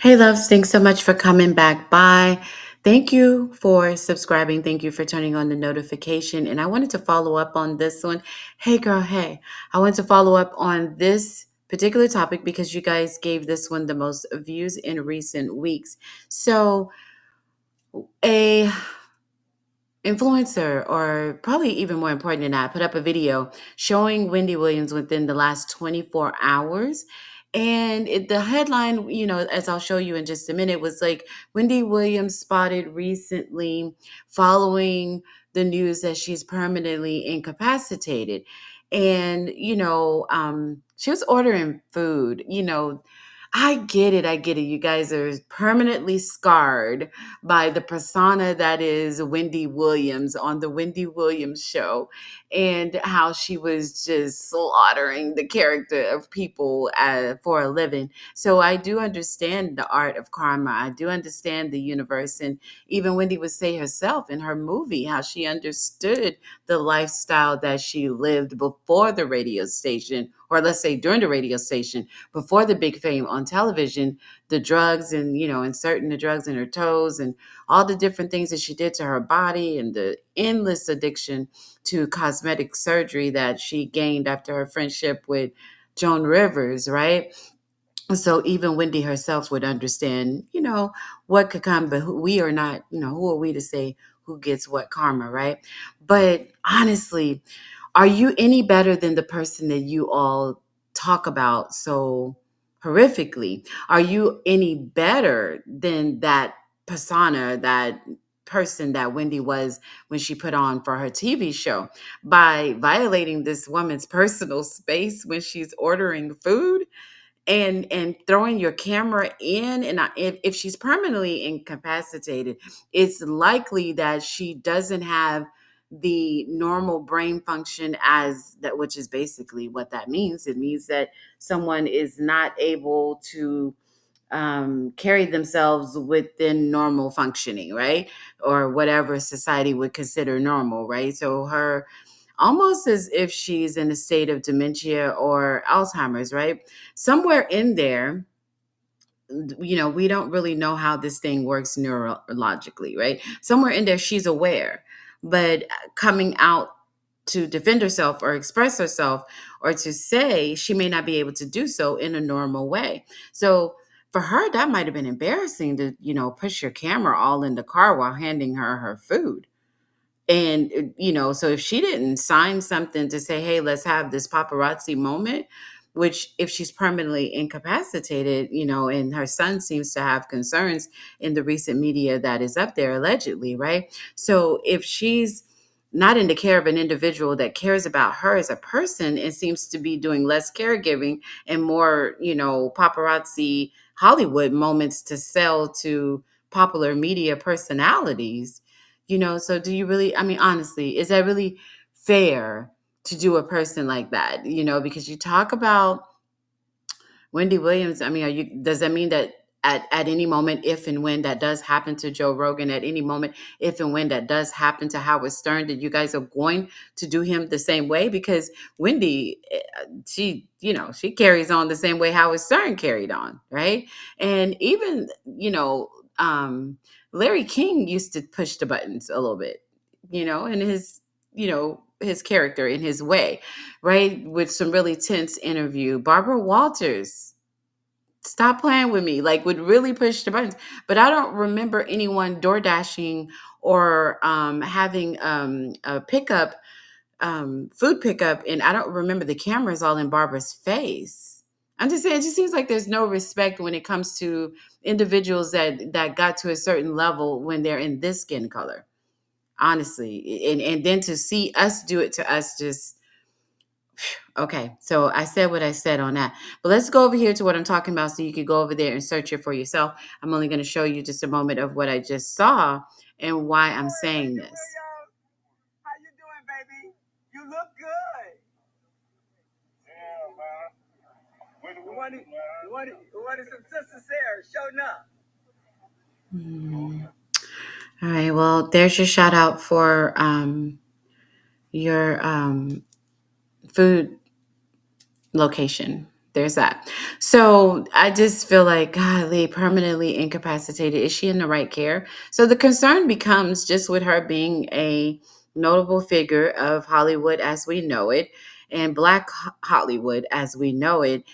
Hey, loves, thanks so much for coming back by. Thank you for subscribing. Thank you for turning on the notification. And I wanted to follow up on this one. Hey, girl, hey. I want to follow up on this particular topic because you guys gave this one the most views in recent weeks. So, a influencer, or probably even more important than that, put up a video showing Wendy Williams within the last 24 hours. And the headline, as I'll show you in just a minute, was like Wendy Williams spotted recently following the news that she's permanently incapacitated. And, she was ordering food. I get it. I get it. You guys are permanently scarred by the persona that is Wendy Williams on the Wendy Williams show, and how she was just slaughtering the character of people for a living. So I do understand the art of karma. I do understand the universe. And even Wendy would say herself in her movie how she understood the lifestyle that she lived before the radio station, or let's say during the radio station, before the big fame on television, the drugs and, inserting the drugs in her toes and all the different things that she did to her body, and the endless addiction to cosmetic surgery that she gained after her friendship with Joan Rivers, right? So even Wendy herself would understand, what could come, but we are not, who are we to say who gets what karma, right? But honestly, are you any better than the person that you all talk about so horrifically? Are you any better than that persona, that person that Wendy was when she put on for her TV show, by violating this woman's personal space when she's ordering food? And throwing your camera in, and if she's permanently incapacitated, it's likely that she doesn't have the normal brain function, as that, which is basically what that means. It means that someone is not able to carry themselves within normal functioning, right? Or whatever society would consider normal, right? So her, almost as if she's in a state of dementia or Alzheimer's, right? Somewhere in there, we don't really know how this thing works neurologically, right? Somewhere in there, she's aware, but coming out to defend herself or express herself or to say, she may not be able to do so in a normal way. So for her, that might have been embarrassing to, push your camera all in the car while handing her her food. And, so if she didn't sign something to say, hey, let's have this paparazzi moment, which if she's permanently incapacitated, and her son seems to have concerns in the recent media that is up there allegedly, right? So if she's not in the care of an individual that cares about her as a person and seems to be doing less caregiving and more, paparazzi Hollywood moments to sell to popular media personalities, so do you really, I mean, honestly, is that really fair to do a person like that? Because you talk about Wendy Williams. I mean, does that mean that at any moment, if and when that does happen to Joe Rogan, at any moment, if and when that does happen to Howard Stern, that you guys are going to do him the same way? Because Wendy, she carries on the same way Howard Stern carried on, right? And even, Larry King used to push the buttons a little bit, in his character, in his way, right? With some really tense interview. Barbara Walters, stop playing with me, like, would really push the buttons. But I don't remember anyone door dashing or having a pickup, food pickup, and I don't remember the cameras all in Barbara's face. I'm just saying, it just seems like there's no respect when it comes to individuals that got to a certain level when they're in this skin color. Honestly, and then to see us do it to us, just okay. So I said what I said on that. But let's go over here to what I'm talking about so you can go over there and search it for yourself. I'm only going to show you just a moment of what I just saw and why I'm saying this. How you doing, baby? You look good. Yeah, man. We wanted some sister Sarah showing up. All right. Well, there's your shout out for your food location. There's that. So I just feel like, golly, permanently incapacitated. Is she in the right care? So the concern becomes just with her being a notable figure of Hollywood as we know it, and Black Hollywood as we know it.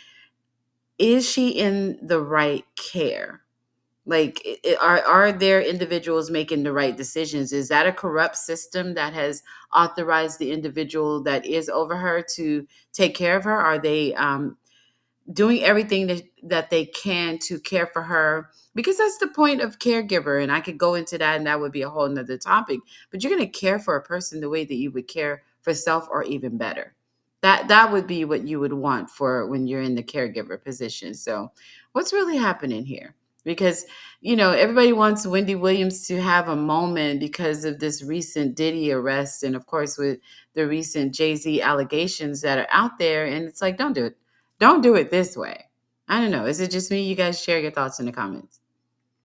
Is she in the right care? Like, are there individuals making the right decisions? Is that a corrupt system that has authorized the individual that is over her to take care of her? Are they doing everything that they can to care for her, because that's the point of caregiver. And I could go into that, and that would be a whole nother topic. But you're going to care for a person the way that you would care for self, or even better. That would be what you would want for when you're in the caregiver position. So what's really happening here? Because everybody wants Wendy Williams to have a moment because of this recent Diddy arrest, and of course with the recent Jay-Z allegations that are out there. And it's like, don't do it this way. I don't know. Is it just me? You guys share your thoughts in the comments.